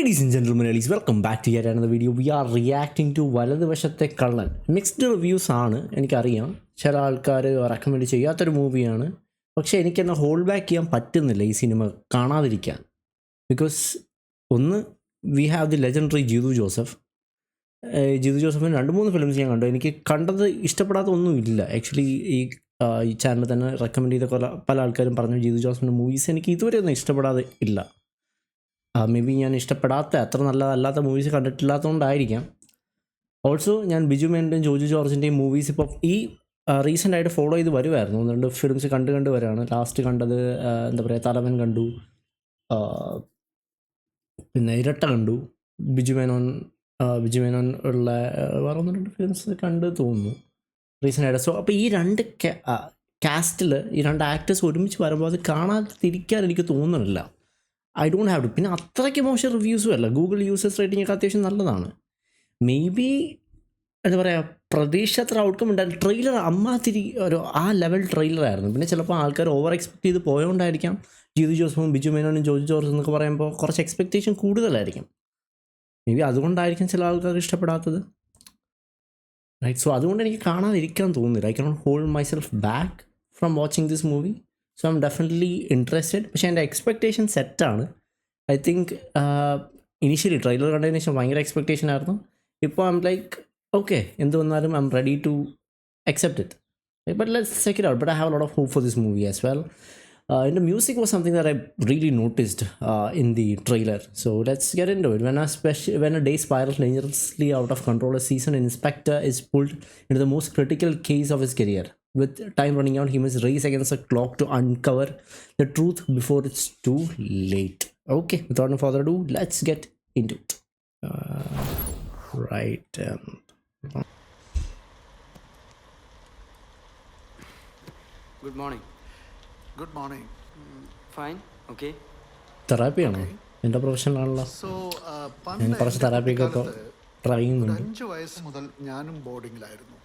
Ladies and gentlemen, welcome back to yet another video. We are reacting to വലതുവശത്തെ കള്ളൻ. Mixed reviews ആണ്, എനിക്കറിയാം. ചില ആൾക്കാർ റെക്കമെൻഡ് ചെയ്യാത്തൊരു മൂവിയാണ്. പക്ഷേ എനിക്കെന്നെ ഹോൾഡ് ബാക്ക് ചെയ്യാൻ പറ്റുന്നില്ല ഈ സിനിമ കാണാതിരിക്കാൻ. ബിക്കോസ് ഒന്ന്, we have the legendary Jithu Joseph. Jithu ജോസഫിന് 2-3 ഫിലിംസ് ഞാൻ കണ്ടു. എനിക്ക് കണ്ടത് ഇഷ്ടപ്പെടാത്ത ഒന്നുമില്ല. ആക്ച്വലി ഈ ചാനൽ തന്നെ റെക്കമെൻഡ് ചെയ്ത പല ആൾക്കാരും പറഞ്ഞു ജിതു ജോസഫിൻ്റെ മൂവീസ് എനിക്ക് ഇതുവരെ ഒന്നും ഇഷ്ടപ്പെടാതെ ഇല്ല. മേ ബി ഞാൻ ഇഷ്ടപ്പെടാത്ത അത്ര നല്ലതല്ലാത്ത മൂവീസ് കണ്ടിട്ടില്ലാത്തതുകൊണ്ടായിരിക്കാം. ഓൾസോ ഞാൻ ബിജു മേനൻ്റെയും ജോജു ജോർജിൻ്റെയും മൂവീസ് ഇപ്പോൾ ഈ റീസെൻ്റായിട്ട് ഫോളോ ചെയ്ത് വരുമായിരുന്നു. 1-2 ഫിലിംസ് കണ്ട് വരികയാണ്. ലാസ്റ്റ് കണ്ടത് എന്താ പറയുക, തലവൻ കണ്ടു, പിന്നെ ഇരട്ട കണ്ടു, ബിജു മേനോൻ ഉള്ള വേറെ 1-2 ഫിലിംസ് കണ്ട് തോന്നുന്നു റീസെൻ്റായിട്ട്. സോ അപ്പോൾ ഈ രണ്ട് കാസ്റ്റിൽ ഈ രണ്ട് ആക്ടേഴ്സ് ഒരുമിച്ച് വരുമ്പോൾ അത് കാണാതിരിക്കാൻ എനിക്ക് തോന്നുന്നില്ല. I don't have to. പിന്നെ അത്രയ്ക്ക് മോശം റിവ്യൂസും അല്ല. ഗൂഗിൾ യൂസേഴ്സ് റേറ്റിംഗ് ഒക്കെ അത്യാവശ്യം നല്ലതാണ്. മേ ബി എന്താ പറയുക, പ്രതീക്ഷത്ര ഔട്ട്കം ഉണ്ടായിരുന്നു. ട്രെയിലർ അമ്മാതിരി ആ ലെവൽ ട്രെയിലറായിരുന്നു. പിന്നെ ചിലപ്പോൾ ആൾക്കാർ ഓവർ എക്സ്പെക്ട് ചെയ്ത് പോയതുകൊണ്ടായിരിക്കാം ജിതു ജോസഫും ബിജു മേനോനും ജോജു ജോർജ് എന്നൊക്കെ പറയുമ്പോൾ കുറച്ച് എക്സ്പെക്റ്റേഷൻ കൂടുതലായിരിക്കും. മേ ബി അതുകൊണ്ടായിരിക്കും ചില ആൾക്കാർക്ക് ഇഷ്ടപ്പെടാത്തത്. റൈറ്റ്. സോ അതുകൊണ്ട് എനിക്ക് കാണാതിരിക്കാൻ തോന്നുന്നില്ല. I cannot hold myself back from watching this movie. So I M definitely interested. പക്ഷേ എൻ്റെ എക്സ്പെക്റ്റേഷൻ സെറ്റാണ്. ഐ തിങ്ക് ഇനീഷ്യലി ട്രെയിലർ കണ്ടതിന് ശേഷം ഭയങ്കര എക്സ്പെക്റ്റേഷൻ ആയിരുന്നു. ഇപ്പോൾ ഐ എം ലൈക്ക് ഓക്കെ, എന്ത് വന്നാലും I am ready to accept it. But let's check it out. But I have a lot of hope for this movie as well. The music was something that I really noticed in the trailer. So let's get into it. When a day spirals dangerously out of control, a seasoned inspector is pulled into the most critical case of his career. With time running out, he must race against the clock to uncover the truth before it's too late. Okay, without no further ado, let's get into it. Right. Good morning. Good morning. Fine. Okay. Therapy ആണോ? എൻ്റെ പ്രൊഫഷനാണല്ലോ. ഞാൻ കുറച്ച് തെറാപ്പിക്കൊക്കെ try ചെയ്യുന്നുണ്ട്. 5 വയസ്സ് മുതൽ ഞാനും ബോർഡിങ്ങിലായിരുന്നു.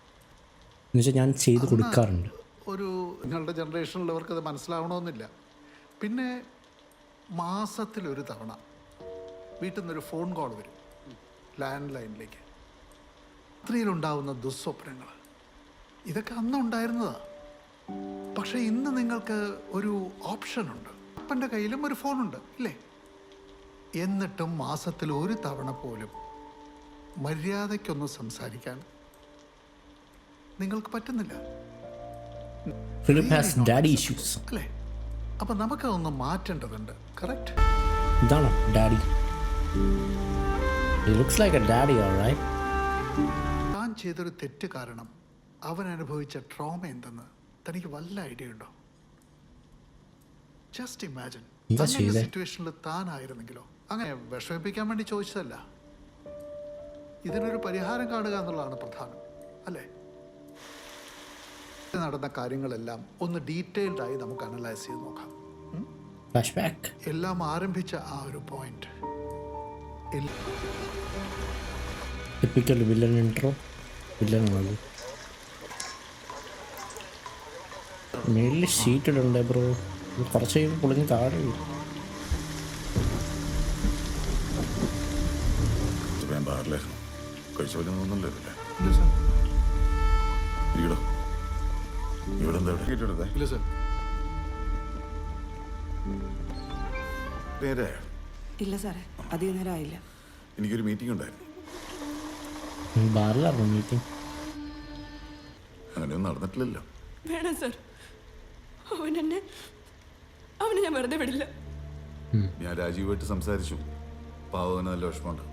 എന്നുവെച്ചാൽ ഞാൻ ചെയ്ത് കൊടുക്കാറുണ്ട്. ഒരു നിങ്ങളുടെ ജനറേഷനിലുള്ളവർക്ക് അത് മനസ്സിലാവണമെന്നില്ല. പിന്നെ മാസത്തിലൊരു തവണ വീട്ടിൽ നിന്നൊരു ഫോൺ കോൾ വരും, ലാൻഡ് ലൈനിലേക്ക്. രാത്രിയിലുണ്ടാവുന്ന ദുസ്വപ്നങ്ങൾ, ഇതൊക്കെ അന്നുണ്ടായിരുന്നതാ. പക്ഷേ ഇന്ന് നിങ്ങൾക്ക് ഒരു ഓപ്ഷനുണ്ട്. അപ്പൻ്റെ കയ്യിലും ഒരു ഫോണുണ്ട്, ഇല്ലേ? എന്നിട്ടും മാസത്തിൽ ഒരു തവണ പോലും മര്യാദയ്ക്കൊന്ന് സംസാരിക്കാൻ നിങ്ങൾക്ക് പറ്റുന്നില്ല, അല്ലേ? അപ്പൊ നമുക്കതൊന്ന് മാറ്റേണ്ടതുണ്ട്. കറക്റ്റ്? ഇതാണോ ഡാഡി? താൻ ചെയ്തൊരു തെറ്റ് കാരണം അവൻ അനുഭവിച്ച ട്രോമ എന്തെന്ന് തനിക്ക് വല്ല ഐഡിയ ഉണ്ടോ? ജസ്റ്റ് ഇമാജിൻ, സിറ്റുവേഷനിൽ താനായിരുന്നെങ്കിലോ? അങ്ങനെ വിഷമിപ്പിക്കാൻ വേണ്ടി ചോദിച്ചതല്ല. ഇതിനൊരു പരിഹാരം കാണുക എന്നുള്ളതാണ് പ്രധാനം, അല്ലേ? നടന്ന കാര്യങ്ങളെല്ലാം ഒന്ന് ഡീറ്റെയിൽഡായി നമുക്ക് അനലൈസ് ചെയ്ത് നോക്കാം. എല്ലാം ആരംഭിച്ച ആ ഒരു പോയിന്റ്. മേളിൽ ഷീറ്റ് ഇടണ്ടേ ബ്രോ? കുറച്ച് കഴിയുമ്പോൾ പൊളിഞ്ഞ് താഴെ വീഴും. ഇല്ല സാറേ, അധികം നേരം ആയില്ല. എനിക്കൊരു മീറ്റിംഗ് ഉണ്ടായിരുന്നു. ബാറിലാണോ മീറ്റിംഗ്? അങ്ങനെയൊന്നും നടന്നിട്ടില്ലല്ലോ. വേണം സാർ, അവനെ ഞാൻ വെറുതെ വിടില്ല. ഞാൻ രാജീവായിട്ട് സംസാരിച്ചു. പാവന് നല്ല വിഷമമുണ്ട്.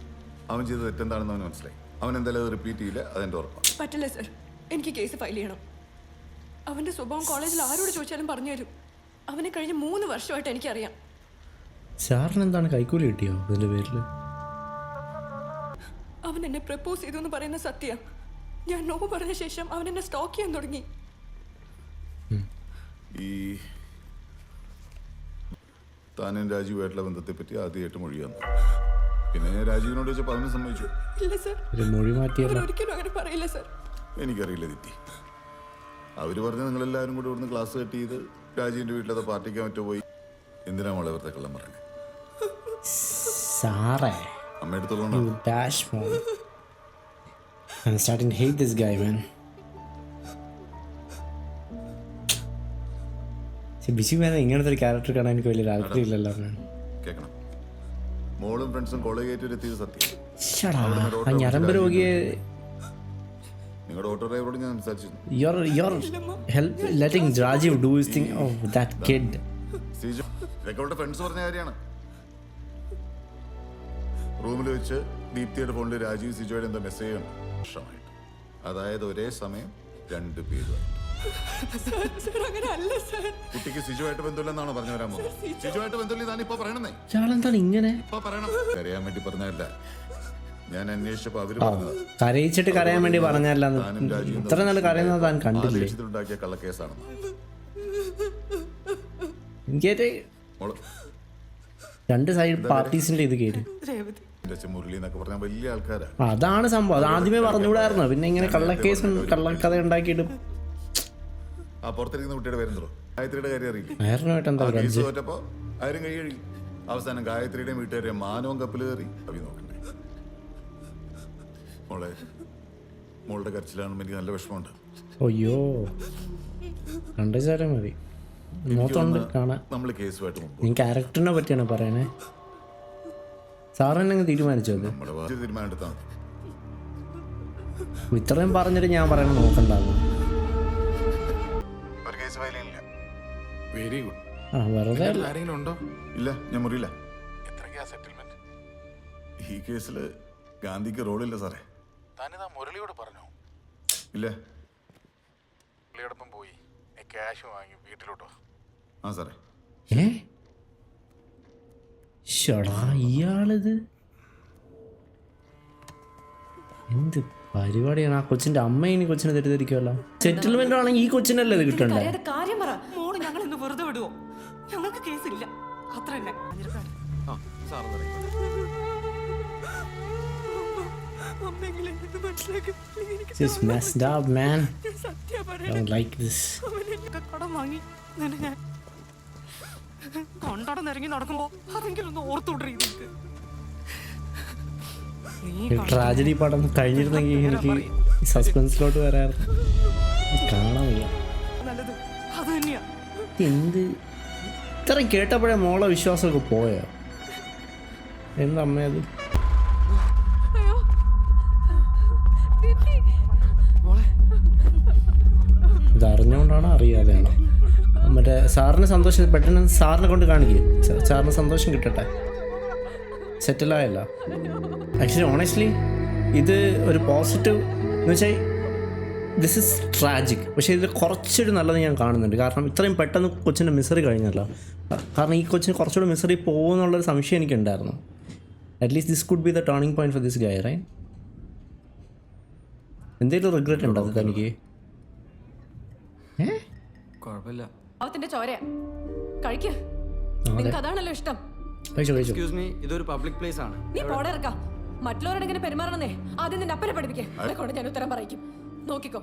അവൻ ചെയ്ത തെറ്റെന്താണെന്ന് അവന് മനസ്സിലായി. അവൻ എന്തായാലും അത് റിപ്പീറ്റ് ചെയ്യില്ല, അതെൻ്റെ ഉറപ്പാണ്. പറ്റില്ല സാർ, എനിക്ക് കേസ് ഫയൽ ചെയ്യണം. അവന്റെ സ്വഭാവം കോളേജിൽ ആരോട് ചോദിച്ചാലും പറഞ്ഞു തരും. അവനെ കഴിഞ്ഞ 3 വർഷമായിട്ട് എനിക്കറിയാം. സാറിന് എന്താണ് കൈക്കൂലി കിട്ടിയോ അതിന്റെ പേരിൽ? അവൻ എന്നെ പ്രപ്പോസ് ചെയ്തു എന്ന് പറയുന്ന സത്യ. ഞാൻ നോ പറഞ്ഞ ശേഷം അവൻ എന്നെ സ്റ്റോക്ക് ചെയ്യാൻ തുടങ്ങി. ഈ താനും രാജീവായിട്ടുള്ള ബന്ധത്തെ പറ്റി ആദ്യമായിട്ട് മൊഴിയാന്ന്. പിന്നെ ഞാൻ രാജീവിനോട് ചോദിച്ചപ്പോൾ അതിനെ സമ്മതിച്ചു. ഇല്ല സർ, ഒരിക്കലും അങ്ങനെ പറയില്ല സർ. എനിക്കറിയില്ല തെറ്റി. അവര് പറഞ്ഞ നിങ്ങളെല്ലാവരും കൂടി ഇവിടുന്ന് ക്ലാസ് കട്ട് ചെയ്ത് രാജീവിന്റെ വീട്ടിലത് പാർട്ടിക്കാൻ മറ്റോ പോയി. എന്തിനാ മോളെ വെറുതെ കള്ളം പറഞ്ഞത്? സാറേ അമ്മ എടുത്തോളാം. You dash mom. I'm starting to hate this guy, man. Biju Menon ഇങ്ങനത്തെ ഒരു ക്യാരക്ടർ കാണാൻ എനിക്ക് വലിയ താല്പര്യമില്ലല്ലോ. കേൾക്കണം, മോളും ഫ്രണ്ട്സും കോളേജ് കയറ്റി എത്തിയത് സത്യം. ആ ഞരമ്പ് രോഗിയെ നിങ്ങളുടെ ഓട്ടോ ഡ്രൈവറോട് ഞാൻ സംസാരിച്ചു. you're letting Rajiv do his thing. Oh, that kid. Siju, ഇതൊക്കെ അവളുടെ ഫ്രണ്ട്സ് പറഞ്ഞ കാര്യമാണ്. റൂമിൽ വെച്ച് ദീപ്തിയുടെ ഫോണിൽ രാജീവ് സിജോയുടെ എന്തോ മെസ്സേജ് ഉണ്ട് വർഷമായിട്ട്. അതായത് ഒരേ സമയം 2 പേരുമായിട്ട്. കുട്ടിക്ക് സിജുവായിട്ട് ബന്ധമില്ലെന്നാണോ പറഞ്ഞു വരാൻ പോകുന്നത്? സിജുവായിട്ട് ബന്ധമില്ലെന്നാണ് ഇപ്പൊ പറയണേ. ഇയാളെന്താണ് ഇങ്ങനെ ഇപ്പൊ പറയണം. കരയാൻ വേണ്ടി പറഞ്ഞല്ല, ഞാൻ അന്വേഷിച്ചപ്പോ അവര് പറഞ്ഞത് കരയിച്ചിട്ട് കരയാൻ വേണ്ടി പറഞ്ഞല്ല. ഇത്ര നാൾ കരയുന്നത് താൻ കണ്ടില്ലേ? ഉണ്ടാക്കിയ കള്ളക്കേസാണെന്ന്. എനിക്ക് മോള് രണ്ട് സൈഡ് പാർട്ടീസിന്റെ ഇത് കേട്ട് മുരളി എന്നൊക്കെ പറഞ്ഞാൽ വലിയ ആൾക്കാരാ. അതാണ് സംഭവം. അത് ആദ്യമേ പറഞ്ഞുകൂടായിരുന്നു. പിന്നെ ഇങ്ങനെ കള്ളക്കേസ് കള്ളക്കഥ ഉണ്ടാക്കിയിട്ട് ആ പുറത്തിരിക്കുന്ന കുട്ടിയുടെ പേരെന്തോ ഗായത്രിയുടെ കാര്യം അറിയില്ലേ? വേറൊരുമായിട്ട് എന്താ കേസ് തോറ്റപ്പോ ആരും കൈ കഴുകി. അവസാനം ഗായത്രിയുടെയും വീട്ടുകാരെയും മാനവും കപ്പിൽ കയറി അവി നോക്കണ്ടേ. മോളുടെ കരച്ചിലാണെന്ന് എനിക്ക് നല്ല വിഷമമുണ്ട്. അയ്യോ കണ്ടുവച്ചാലും മതി. മോത്തുണ്ട് കാണാൻ. നമ്മൾ കേസുമായിട്ട് മുമ്പ് നീ ക്യാരക്ടറിനെ പറ്റിയാണ് പറയണേ. സാറെന്നെ തീരുമാനിച്ചോ അത്? നമ്മുടെ തീരുമാനം എടുത്താൽ ഇത്രയും പറഞ്ഞിട്ട് ഞാൻ പറയണ നോക്കണ്ടാവും. ഒരു കേസ് ഫയലില്ല. Very good. ആ വെറുതെ ആരെങ്കിലും ഉണ്ടോ? ഇല്ല, ഞാൻ മുറിയില്ല. എത്രയ്ക്കാ സെറ്റിൽമെന്റ്? ഈ കേസില് ഗാന്ധിക്ക് റോളില്ല സാറേ. താനിതാ മുരളിയോട് പറഞ്ഞോ? ഇല്ല. മുരളിയോടൊപ്പം പോയി ക്യാഷ് വാങ്ങി വീട്ടിലോട്ടോ? ആ സാറേ. ഷടാ ഇയാളിത് എന്ത് പരിപാടിയാണ്? ആ കൊച്ചിന്റെ അമ്മ ഇനി കൊച്ചിനെ തെറ്റിദ്ധരിക്കുമല്ലോ. സെറ്റിൽമെന്റ് ആണെങ്കിൽ ഈ കൊച്ചിനല്ലേ ഇത് കിട്ടണ്ടേ? കാര്യം പറ. മോള് ഞങ്ങൾ ഇന്ന് വെറുതെ വിടുവോ? ഞങ്ങൾക്ക് കേസില്ല, അത്ര തന്നെ. This is messed up, man. I don't like this. കടം വാങ്ങി ഞാൻ കൊണ്ടടന്ന് ഇറങ്ങി നടക്കുമ്പോ അതെങ്കിലും ഒന്ന് ഓർത്തുകൊണ്ടിരിക്കും. ട്രാജഡി പടം കഴിഞ്ഞിരുന്നെങ്കിൽ എനിക്ക് സസ്പെൻസിലോട്ട് വരാറുണ്ട്. കാണാൻ വയ്യ. നല്ലത് അത് തന്നെയാ. എന്ത് ഇത്രയും കേട്ടപ്പോഴേ മോളെ വിശ്വാസമൊക്കെ പോയോ? എന്തമ്മയത്? ഇത് അറിഞ്ഞുകൊണ്ടാണോ അറിയാതെയാണോ? മറ്റേ സാറിന് സന്തോഷം പെട്ടെന്ന് സാറിനെ കൊണ്ട് കാണിക്കുക. സാറിന് സന്തോഷം കിട്ടട്ടെ. സെറ്റിലായല്ല. ആക്ച്വലി ഓണസ്റ്റ്ലി ഇത് ഒരു പോസിറ്റീവ് എന്ന് വെച്ചാൽ ദിസ് ഇസ് ട്രാജിക്. പക്ഷേ ഇതിൽ കുറച്ചൊരു നല്ലത് ഞാൻ കാണുന്നുണ്ട്. കാരണം ഇത്രയും പെട്ടെന്ന് കൊച്ചിൻ്റെ മിസറി കഴിഞ്ഞല്ലോ. കാരണം ഈ കൊച്ചിന് കുറച്ചുകൂടെ മിസറി പോകുമെന്നുള്ളൊരു സംശയം എനിക്കുണ്ടായിരുന്നു. At least this could be the turning point for this guy, right? എന്തെങ്കിലും റിഗ്രറ്റ് ഉണ്ടോ അത് തനിക്ക്? കുഴപ്പമില്ല. അവത്തിന്റെ ചോര കഴിക്ക്. നിനക്ക് അതാണല്ലോ ഇഷ്ടം. കഴിച്ചോ കഴിച്ചോ. എക്സ്ക്യൂസ് മീ, ഇതൊരു പബ്ലിക് പ്ലേസ് ആണ്. നീ പോടെ ഇറക്കാം. മറ്റുള്ളവരോട് എങ്ങനെ പെരുമാറണമെന്നേ ആദ്യം നിന്റെ അപ്പനെ പഠിപ്പിക്കേ. കൊണ്ട് ഞാൻ ഉത്തരം പറയിക്കും. നോക്കിക്കോ.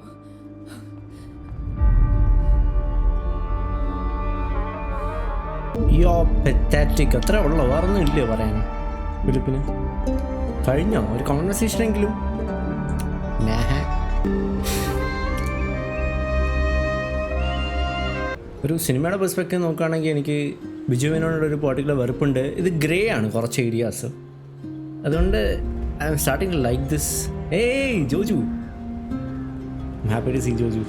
യോ പെറ്റാറ്റിക്. അത്ര ഉള്ളോ? വേറൊന്നും ഇല്ലയോ പറയാൻ ഫിലിപ്പിന്? കഴിഞ്ഞോ ഒരു കോൺവെർസേഷനെങ്കിലും? ഒരു സിനിമയുടെ പെർസ്പെക്റ്റീവ് നോക്കുകയാണെങ്കിൽ എനിക്ക് ബിജു മേനോനോട് ഒരു പർട്ടിക്കുലർ വെറുപ്പുണ്ട്. ഇത് ഗ്രേ ആണ് കുറച്ച് ഏരിയാസ്. അതുകൊണ്ട് I am starting to like this. Hey Joju, happy to see Joju.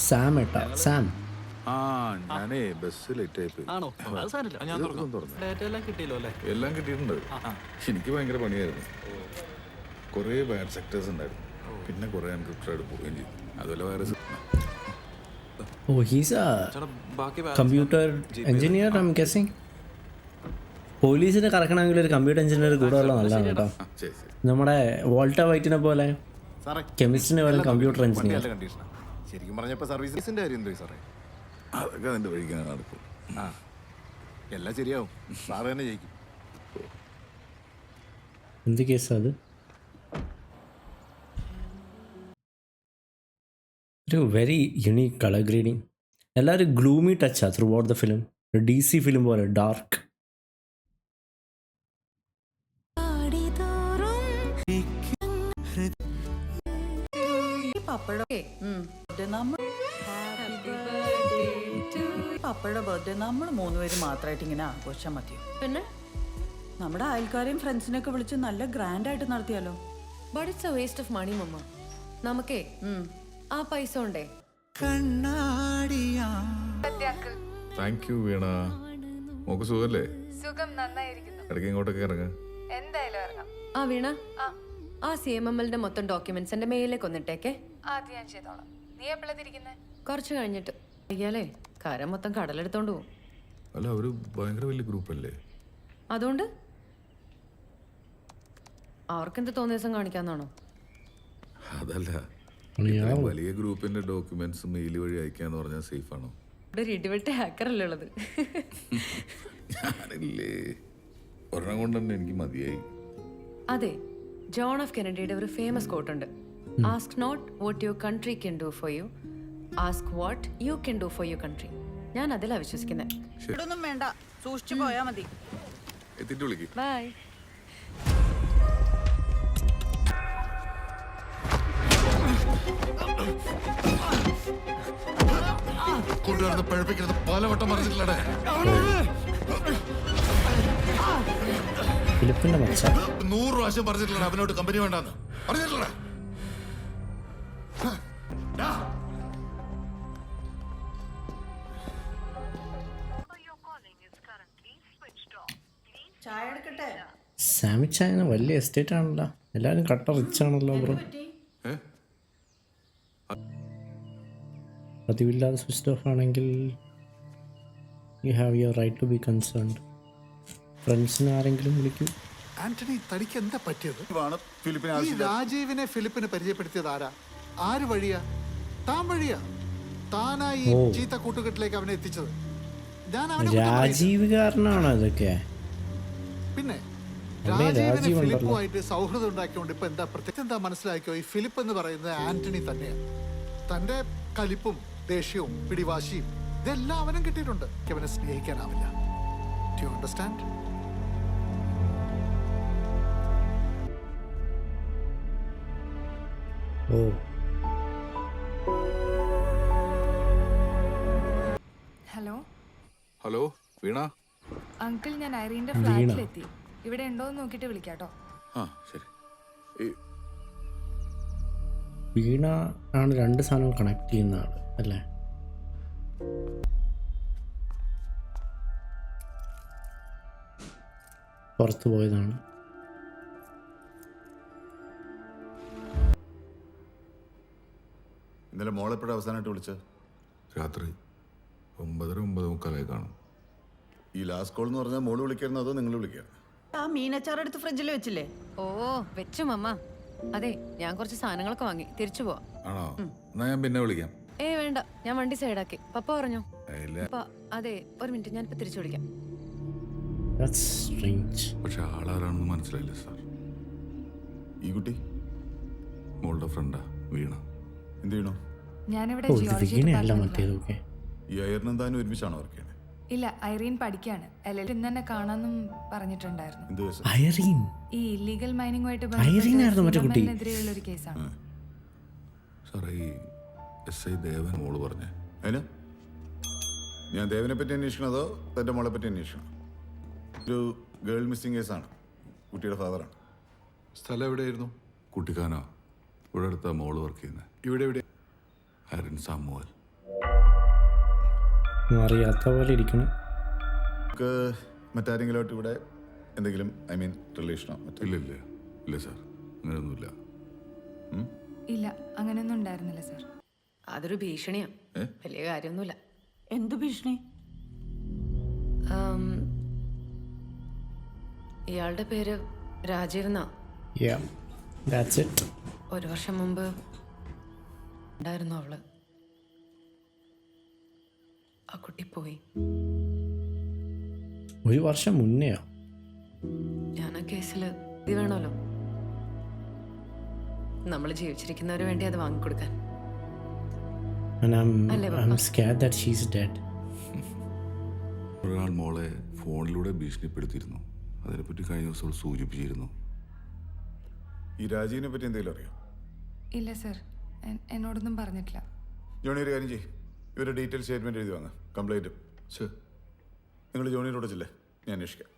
Sam ഏട്ടാ, സാം. ഞാനേ ബസ് ലേറ്റ് ആയി പോയി. ആണോ? അത് സാരമില്ല. ഞാൻ ഡേറ്റ എല്ലാം കിട്ടിയല്ലോ അല്ലേ? എല്ലാം കിട്ടിയിട്ടുണ്ട്. എനിക്ക് ഭയങ്കര പണിയായിരുന്നു. കുറേ ബാഡ് സെക്ടേഴ്സ് ഉണ്ടായിരുന്നു. പിന്നെ കുറേ എൻക്രിപ്റ്റഡ് പോവുകയും ചെയ്തു. അതുപോലെ virus. Oh, he's a computer engineer, I'm guessing. പോലീസിനെ കറക്കണമെങ്കിൽ ഒരു കമ്പ്യൂട്ടർ എഞ്ചിനീയർ കൂടെ ഉള്ള നല്ലതാണ് കേട്ടോ. നമ്മുടെ വോൾട്ട വൈറ്റിനെ പോലെ കെമിസ്ട്രിനെ പോലെ കമ്പ്യൂട്ടർ എഞ്ചിനീയർ. ശരിക്കും പറഞ്ഞപ്പോൾ സർവീസിന്റെ കാര്യം എന്തോ സാറേ? അതൊക്കെ അതിൻ്റെ വഴിക്കാൻ നടക്കും. എല്ലാം ശരിയാവും. സാറ് തന്നെ ജയിക്കും. എന്ത് കേസാ അത്? ഒരു വെരി യുണീക്ക് കളർ ഗ്രേഡിങ്. എല്ലാവരും ഗ്ലൂമി ടച്ചാണ് ത്രൂ ഔട്ട് ദ ഫിലിം. ഒരു DC ഫിലിം പോലെ ഡാർക്ക്. പപ്പയുടെ ബർത്ത്ഡേ നമ്മൾ 3 പേര് മാത്രമായിട്ട് ഇങ്ങനെ ആഘോഷം മതിയോ? പിന്നെ നമ്മുടെ അയൽക്കാരെയും ഫ്രണ്ട്സിനെയൊക്കെ വിളിച്ച് നല്ല ഗ്രാൻഡ് ആയിട്ട് നടത്തിയാലോ? But it's a waste of money mamma. നമുക്കേ ആ പൈസ ഉണ്ടേ. Thank you Veena. മോക്ക് സുഖല്ലേ? സുഖം, നന്നായിരിക്കുന്നു. ഇടയ്ക്ക് ഇങ്ങോട്ടൊക്കെ ഇറങ്ങ. എന്തായാലും ഇറങ്ങാം. ആ വീണ, ആ CMMLന്റെ മൊത്തം ഡോക്യുമെന്റ്സ് എന്റെ മെയിലേക്ക് ഒന്നിട്ടേക്കെ. ആദ്യം ഞാൻ ചെയ്തോളാം. നീ എപ്പോഴാ തിരിക്കുന്നേ? കുറച്ച് കഴിഞ്ഞിട്ട്. അയ്യാലേ കരം മൊത്തം കടലെടുത്തോണ്ട് പോവും. അല്ല, അവര് ഭയങ്കര വലിയ ഗ്രൂപ്പ് അല്ലേ? അതുകൊണ്ട് അവർക്കെന്ത് തോന്നിയ ദിവസം കാണിക്കാന്നാണോ? അതല്ല, പണിയാവും. വലിയ ഗ്രൂപ്പിന്റെ ഡോക്യുമെന്റ്സ് മെയിൽ വഴി അയക്കാന്ന് പറഞ്ഞാൽ സേഫ് ആണോ? ഇവിടെ ഒരു ഇടിവെട്ട് ഹാക്കറല്ലേ ഉള്ളത്. ഞാനില്ലേ, ഒരെണ്ണം കൊണ്ട് തന്നെ എനിക്ക് മതിയായി. അതെ, ജോൺ ഓഫ് കെനഡിയുടെ ഒരു ഫേമസ് കോട്ട് ഉണ്ട്. Ask not what your country can do for you, ask what you can do for your country. ഞാൻ അതിലാ വിശ്വസിക്കുന്നത്. ഇതൊന്നും വേണ്ട, സൂക്ഷിച്ചു പോയാ മതി. എത്തിട്ട് വിളിക്കും. ബൈ. കൊണ്ടുവരുന്ന പഴപ്പിക്കുന്നത് പലവട്ടം പറഞ്ഞിട്ടില്ലടേ. ഫിലിപ്പിന്റെ മച്ച 100 പ്രാവശ്യം പറഞ്ഞിട്ടില്ലട അവനോട് കമ്പനി വേണ്ടെന്ന് പറഞ്ഞിട്ടില്ലടാ. ചായ എടുക്കട്ടെ? സാമിച്ചായന വലിയ എസ്റ്റേറ്റ് ആണല്ലോ, എല്ലാവരും കട്ട റിച്ച് ആണല്ലോ ബ്രോ. പതിവില്ലാതെ സ്വിച്ച് ഓഫ് ആണെങ്കിൽ you have your right to be concerned. ഫ്രണ്ട്സിന് ആരെങ്കിലും വിളിക്കൂ. ആന്റണി, തനിക്ക് എന്താ പറ്റിയത്? ഫിലിപ്പിന് ഈ ആവശ്യമില്ല. രാജീവിനെ ഫിലിപ്പിന് പരിചയപ്പെടുത്തിയത് ആരാ? ആര് വഴിയാ? താൻ വഴിയാ. താനാ ഈ ഓ. ചീത്ത കൂട്ടുകെട്ടിലേക്ക് അവനെ എത്തിച്ചത്. ഞാൻ അവനെ കുറ്റം പറയില്ല. രാജീവ് കാരനാണോ ഇതൊക്കെ? പിന്നെ അവിടെ രാജീവിന് രാജീവ് ഉണ്ടല്ലോ. ഫിലിപ്പുമായിട്ട് സൗഹൃദം ഉണ്ടാക്കിക്കൊണ്ട് ഇപ്പൊ എന്താ പ്രത്യേകത എന്താ മനസ്സിലാക്കിയോ? ഈ ഫിലിപ്പ് എന്ന് പറയുന്നത് ആന്റണി തന്നെയാണ്. തന്റെ കലിപ്പും ദേഷ്യവും പിടിവാശിയും ഇതെല്ലാം അവനും കിട്ടിയിട്ടുണ്ട്. അവനെ സ്നേഹിക്കാനാവില്ല. Do you understand? Oh, hello hello Veena. Uncle, ഞാൻ ഐറീന്റെ വീണ. ഫ്ലാറ്റിലെത്തി. ഇവിടെ ഉണ്ടോന്ന് നോക്കിട്ട് വിളിക്കാട്ടോ. ആ ശരി. ഈ വീണ ആണ് രണ്ട് സാധനവും കണക്ട് ചെയ്യുന്ന ആള് അല്ലേ? പുറത്തു പോയതാണ്. ഇന്നലെ മോളെപ്പോഴും അവസാനമായിട്ട് വിളിച്ചത്? രാത്രി 9:30 കാണും. ഈ ലാസ്റ്റ് കോൾ എന്ന് പറഞ്ഞാൽ മോള് വിളിക്കായിരുന്നോ അതോ നിങ്ങൾ വിളിക്കായിരുന്നു? ആ മീനച്ചാറെടുത്ത് ഫ്രിഡ്ജിൽ വെച്ചില്ലേ? ഓ വെച്ചു മമ്മ. അതെ, ഞാൻ കുറച്ച് സാധനങ്ങളൊക്കെ വാങ്ങി തിരിച്ചു പോവാം. ആണോ? എന്നാ ഞാൻ പിന്നെ വിളിക്കാം. വേണ്ട, ഞാൻ വണ്ടി സൈഡാക്കി. പപ്പ പറഞ്ഞോ? ഇല്ല, പപ്പ, അതെ, ഒരു മിനിറ്റ്, ഞാനിപ്പോ തിരിച്ചു വിളിക്കാം. That's strange. പക്ഷെ ആളാരാണെന്ന് മനസ്സിലായില്ല സാർ. ഈ കുട്ടി മോളുടെ ഫ്രണ്ടാ വീണ. എന്ത് ചെയ്യണോ? ഞാനിവിടെ ഓ, ഇത് ജിയോളജി വീണയല്ല ഡിപ്പാർട്ട്മെന്റിലാണ്. മറ്റേതൊക്കെ. ഈ അയർനും താനും ഒരുമിച്ചാണോ വർക്ക് ചെയ്യണേ? ഇല്ല, ഐറീൻ പഠിക്കാണ്. LLB ഇന്ന് തന്നെ കാണാമെന്നും പറഞ്ഞിട്ടുണ്ടായിരുന്നു. എന്ത് കേസ്? ഐറീൻ. ഈ ഇല്ലീഗൽ മൈനിങ്ങുമായിട്ട് ഐറീൻ ആയിരുന്നു മറ്റേ കുട്ടി. എതിരെയുള്ള ഒരു കേസാണ്. സാറേ, ഈ SI ദേവൻ മോള് പറഞ്ഞേ. അതിന് ഞാൻ ദേവനെ പറ്റി അന്വേഷിക്കണം അതോ തൻ്റെ മോളെ പറ്റി അന്വേഷിക്കണം? ഒരു ഗേൾ മിസ്സിംഗ് കേസാണ്. കുട്ടിയുടെ ഫാദറാണ്. സ്ഥലം എവിടെയായിരുന്നു? കുട്ടിക്കാനോ? ഇവിടെ അടുത്താ മോള് വർക്ക് ചെയ്യുന്നത്. ഇവിടെ എവിടെ? ഹരിൻ സാമുവൽ. അറിയാത്ത പോലെ ഇരിക്കണം. നമുക്ക് മറ്റാരെങ്കിലുമായിട്ട് ഇവിടെ എന്തെങ്കിലും റിലേഷനോ മറ്റോ? ഇല്ല ഇല്ല ഇല്ല സാർ, അങ്ങനെയൊന്നുമില്ല. ഇല്ല, അങ്ങനെയൊന്നും ഉണ്ടായിരുന്നില്ല സാർ. അതൊരു ഭീഷണിയാ, വലിയ കാര്യമൊന്നുമില്ല. എന്ത് ഭീഷണി? ഇയാളുടെ പേര് രാജീവ് എന്നാ. Yeah, that's it. ഒരു വർഷം മുമ്പ് ഉണ്ടായിരുന്നു അവള്. ആ കുട്ടി പോയി. ഒരു വർഷം മുന്നെയോ? ഞാൻ ആ കേസില് ഇത് വേണമല്ലോ, നമ്മൾ ജീവിച്ചിരിക്കുന്നവര് വേണ്ടി അത് വാങ്ങിക്കൊടുക്കാൻ. And അല്ലേ I'm papa? scared that she's dead. ഒരാൾ മോളെ ഫോണിലൂടെ ഭീഷണിപ്പെടുത്തിയിരുന്നു. അതിനെപ്പറ്റി കഴിഞ്ഞ ദിവസം അവൾ സൂചിപ്പിച്ചിരുന്നു. ഈ രാജീവിനെ പറ്റി എന്തെങ്കിലും അറിയാം? ഇല്ല സാർ, എന്നോടൊന്നും പറഞ്ഞിട്ടില്ല. ജോണി ഒരു കാര്യം ചെയ്യും, ഇവരുടെ ഡീറ്റെയിൽ സ്റ്റേറ്റ്മെന്റ് എഴുതി വാങ്ങാം, കംപ്ലൈൻറ്റും. ശരി. നിങ്ങൾ ജോണിയോട് ചെല്ലേ, ഞാൻ അന്വേഷിക്കാം.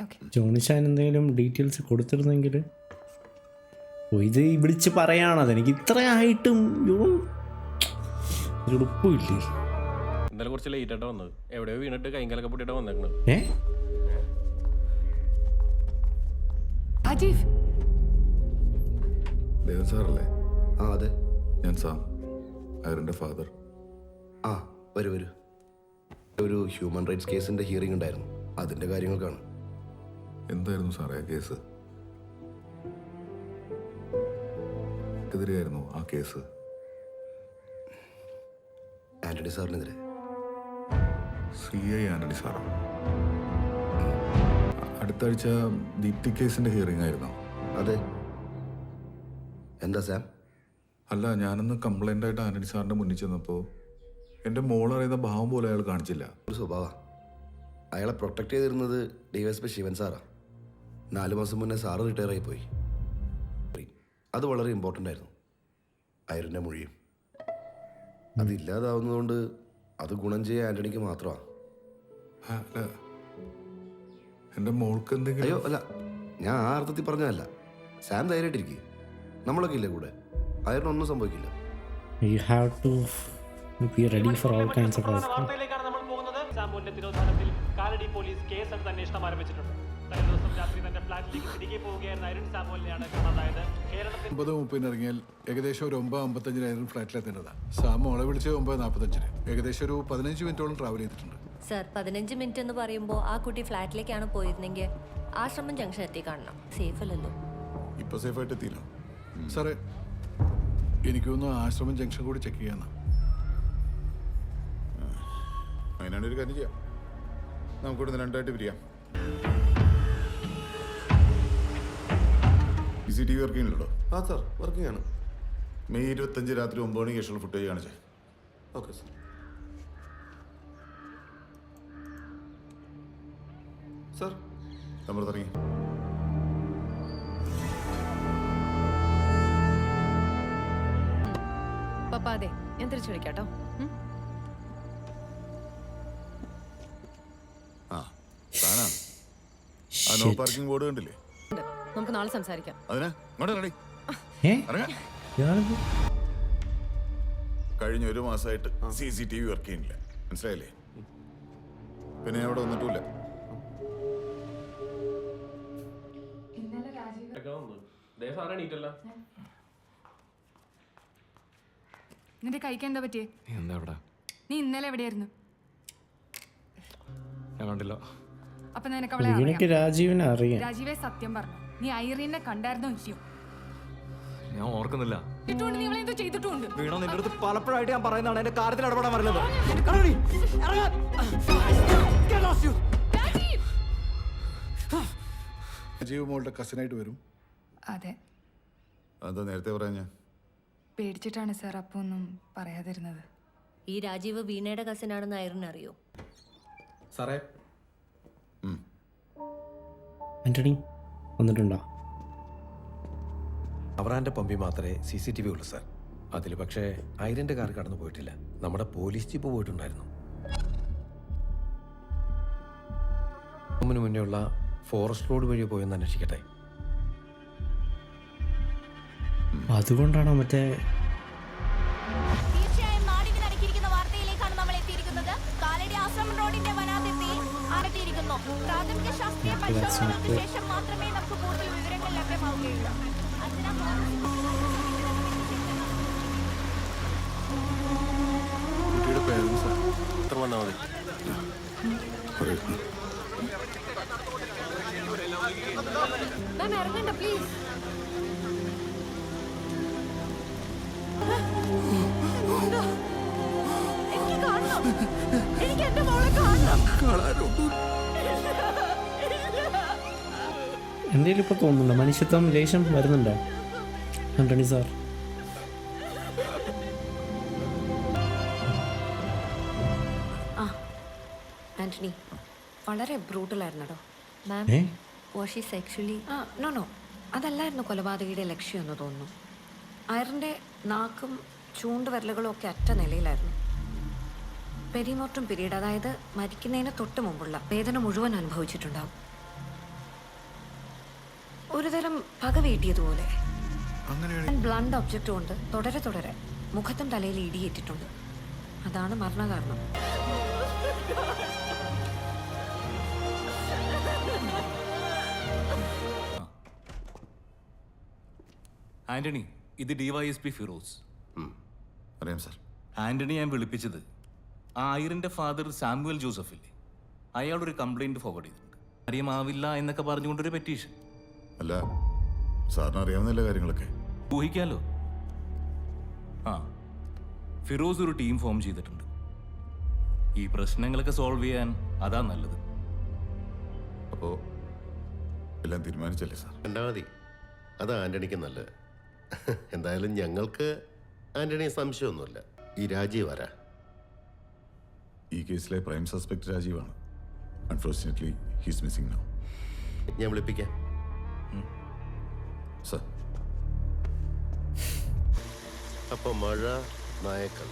ഓക്കെ. ജോണിച്ചാൻ എന്തെങ്കിലും ഡീറ്റെയിൽസ് കൊടുത്തിരുന്നെങ്കിൽ ഇത് വിളിച്ച് പറയാണത്. എനിക്ക് ഇത്രയായിട്ടും ഒരു ഉറപ്പില്ലേ. ഇന്നലെ കുറച്ച് ലേറ്റ് ആയിട്ടാണ് വന്നത്. എവിടെയോ വീണിട്ട് കൈകാലൊക്കെ പൊട്ടിയിട്ടാണ് വന്നേക്കണത്. അജീഫ്, ദേവൻ സാറല്ലേ? ആ അതെ. ഞാൻ സാം, അയറിൻ്റെ ഫാദർ. ആ വരൂ വരൂ. ഒരു ഹ്യൂമൻ റൈറ്റ്സ് കേസിന്റെ ഹിയറിംഗ് ഉണ്ടായിരുന്നു, അതിന്റെ കാര്യങ്ങൾക്കാണ്. എന്തായിരുന്നു സാറേ ആ കേസ്? എതിരെയായിരുന്നു ആ കേസ്? ആന്റണി സാറിനെതിരെ. CI ആന്റണി സാറോ? അടുത്ത ആഴ്ച ദീപ്തി കേസിന്റെ ഹിയറിംഗ് ആയിരുന്നോ? അതെ. എന്താ സാം? അല്ല, ഞാനന്ന് കംപ്ലൈൻ്റ് ആയിട്ട് ആന്റണി സാറിൻ്റെ മുന്നിൽ ചെന്നപ്പോൾ എൻ്റെ മോളറിയുന്ന ഭാവം പോലും അയാൾ കാണിച്ചില്ല. ഒരു സ്വഭാവ. അയാളെ പ്രൊട്ടക്ട് ചെയ്തിരുന്നത് DSP ശിവൻ സാറാ. 4 മാസം മുന്നേ സാറ് റിട്ടയർ ആയി പോയി. അത് വളരെ ഇമ്പോർട്ടൻ്റ് ആയിരുന്നു. അയറിൻ്റെ മൊഴിയും അതില്ലാതാവുന്നതുകൊണ്ട് അത് ഗുണം ചെയ്യാൻ ആന്റണിക്ക് മാത്രമാണ്. അല്ല, എൻ്റെ മോൾക്ക് എന്തെങ്കിലും... അയ്യോ അല്ല, ഞാൻ ആ അർത്ഥത്തിൽ പറഞ്ഞതല്ല. സാം ധൈര്യമായിട്ടിരിക്കും, നമ്മളൊക്കെ ഇല്ലേ കൂടെ. അയറിനൊന്നും സംഭവിക്കില്ല. You have to be ready for all kinds of outcomes. വാർത്തയിലേക്കാണ് നമ്മൾ പോകുന്നത്. സാമുവിന്റെ തിരോധാനത്തിൽ കാലടി പോലീസ് കേസെടുത്ത് അന്വേഷണം ആരംഭിച്ചിട്ടുണ്ട്. ദിവസം രാത്രി തന്റെ ഫ്ലാറ്റിലേക്ക് തിരികെ പോവുകയായിരുന്ന അരുൺ സാമുവലിനെയാണ് കാണാതായത്. കേരളത്തിൽ 9:30 ഇറങ്ങിയാൽ ഏകദേശം ഒരു 9:55 ആയിരുന്നു ഫ്ലാറ്റിലെത്തേണ്ടതാണ്. സാം മോളെ വിളിച്ച് 9:45. ഏകദേശം ഒരു 15 മിനിറ്റോളം ട്രാവൽ ചെയ്തിട്ടുണ്ട്. സർ, 15 മിനിറ്റ് എന്ന് പറയുമ്പോൾ ആ കുട്ടി ഫ്ലാറ്റിലേക്കാണ് പോയിരുന്നെങ്കിൽ ആശ്രമം ജംഗ്ഷൻ എത്തി കാണണം. സേഫ് അല്ലല്ലോ. ഇപ്പൊ സേഫായിട്ട് എത്തിയില്ലോ സാറേ, എനിക്കൊന്ന് ആശ്രമം ജംഗ്ഷൻ കൂടി ചെക്ക് ചെയ്യാനാ. അതിനാണ് ഒരു കാര്യം ചെയ്യാം, നമുക്കിവിടുന്ന് 2 ആയിട്ട് പിരിയാം. CCTV work ചെയ്യുന്നില്ലല്ലോ? ആ സാർ, വർക്കിംഗ് ആണ്. മെയ് 25 രാത്രി 9 മണിക്ക് ശേഷമുള്ള ഫുട്ടേജ് കാണിച്ചേ. Okay sir. സാർ നമ്മൾ തുടങ്ങി. പപ്പ, അതെ, ഞാൻ തിരിച്ചു വിളിക്കാട്ടോ. ആ താനാണ് ആ നോ പാർക്കിംഗ് ബോർഡ് കണ്ടില്ലേ? നമുക്ക് നാളെ സംസാരിക്കാം. അതിനാ ഇങ്ങോട്ട് റെഡി ഇറങ്ങാൻ. കഴിഞ്ഞ 1 മാസമായിട്ട് CCTV വർക്ക് ചെയ്യുന്നില്ല, മനസ്സിലായില്ലേ? പിന്നെ ഞാൻ അവിടെ വന്നിട്ടില്ല. നിന്റെ കൈക്ക് എന്താ പറ്റിയേ? നീ ഇന്നലെ എവിടെയായിരുന്നു? അപ്പൊ നിനക്ക് അവളെ എനിക്ക് രാജീവിനെ അറിയാം. രാജീവെ, സത്യം പറഞ്ഞു, നീ ഐറിനെ കണ്ടായിരുന്നോ ഇല്ലയോ? ഞാൻ ഓർക്കുന്നില്ല. നീ അവളെ എന്തോ ചെയ്തിട്ടുണ്ട്. വീണോ, നിന്റെ അടുത്ത് പലപ്പോഴായിട്ട് ഞാൻ പറയുന്നതാണ് എന്റെ കാര്യത്തിൽ ഇടപെടാൻ വരുന്നത്. രാജീവ് മോളുടെ കസിനായിട്ട് വരും. അതെ, അതാ നേരത്തെ പറയാൻ ഞാൻ. പേടിച്ചിട്ടാണ് സാർ അപ്പൊ ഒന്നും പറയാതിരുന്നത്. ഈ രാജീവ് വീണയുടെ കസിനാണെന്ന് അയറിന് അറിയോ? സാറേ, ആന്റണി വന്നിട്ടുണ്ടോ? അവറാൻ്റെ പമ്പി മാത്രമേ CCTV ഉള്ളൂ സാർ. അതിൽ പക്ഷേ ഐരൻ്റെ കാർ കടന്നു പോയിട്ടില്ല. നമ്മുടെ പോലീസ് ജീപ്പ് പോയിട്ടുണ്ടായിരുന്നു. മുന്നേ ഉള്ള ഫോറസ്റ്റ് റോഡ് വഴി പോയെന്ന് അന്വേഷിക്കട്ടെ. അതുകൊണ്ടാണോ മറ്റേ തീർച്ചയായും നാടിന് നടക്കിയിരിക്കുന്ന വാർത്തയിലേക്കാണ് നമ്മൾ എത്തിയിരിക്കുന്നത്. കാലടി ആശ്രമം റോഡിന്റെ വനാതിർത്തിയിൽ അടത്തിയിരിക്കുന്നു. പ്രാഥമിക ശാസ്ത്രീയ പരിശോധനകൾക്ക് ശേഷം മാത്രമേ നമുക്ക് കൂടുതൽ വിവരങ്ങൾ ലഭ്യമാവുകയുള്ളൂ. കുട്ടിയുടെ പേരൻസ് എത്ര വന്നാൽ മതി? മാം, ഇറങ്ങണ്ട പ്ലീസ്. എനിക്ക് കാണണം, എനിക്ക് എന്റെ മോളെ കാണണം. എന്തെങ്കിലും ഇപ്പോൾ തോന്നുന്നുണ്ടോ? മനുഷ്യത്വം ലേശം വരുന്നുണ്ടോ ആന്റണി സാർ? ആന്റണി വളരെ ബ്രൂട്ടലായിരുന്നോ ma'am? Was she sexually? No അതല്ലായിരുന്നു കൊലപാതകയുടെ ലക്ഷ്യം എന്ന് തോന്നുന്നു. അയറിൻ്റെ നാക്കും ചൂണ്ടുവിരലുകളും ഒക്കെ അറ്റ നിലയിലായിരുന്നു. പെരിമോർട്ടം പീരീഡ്, അതായത് മരിക്കുന്നതിന് തൊട്ട് മുമ്പുള്ള വേദന മുഴുവൻ അനുഭവിച്ചിട്ടുണ്ടാവും. ഒരുതരം പക വീട്ടിയതുപോലെ. ബ്ലണ്ട് ഒബ്ജക്റ്റ് കൊണ്ട് തുടരെ മുഖത്തും തലയിൽ ഇടിയേറ്റിട്ടുണ്ട്. അതാണ് മരണകാരണം. ആന്റണി, ഇത് DYSP ഫിറോസ്. അറിയാം സാർ. ആന്റണി ഞാൻ വിളിപ്പിച്ചത് ആ അയറിന്റെ ഫാദർ സാമുവൽ ജോസഫ് ഇല്ലേ, അയാളൊരു കംപ്ലൈന്റ് ഫോർവേഡ് ചെയ്തിട്ടുണ്ട്. അറിയമാവില്ല എന്നൊക്കെ പറഞ്ഞുകൊണ്ടൊരു പെറ്റീഷൻ. അല്ല, സാറിന് അറിയാവുന്നല്ലേ കാര്യങ്ങളൊക്കെ. ഊഹിക്കാലോ. ആ, ഫിറോസ് ഒരു ടീം ഫോം ചെയ്തിട്ടുണ്ട്. ഈ പ്രശ്നങ്ങളൊക്കെ സോൾവ് ചെയ്യാൻ അതാ നല്ലത്. അപ്പോൾ എല്ലാം തീരുമാനിച്ചല്ലേ സാർ? കണ്ടാൽ മതി, അതാ ആൻ്റണിക്ക് നല്ലത്. എന്തായാലും ഞങ്ങൾക്ക് ആൻ്റണി സംശയമൊന്നുമില്ല. ഈ രാജീവ് ആരാ? ഈ കേസിലെ പ്രൈം സസ്പെക്ട് രാജീവാണ്. Unfortunately he's missing now. ഞാൻ വിളിപ്പിക്കാം സാർ. അപ്പോൾ മഴ, നായക്കൽ,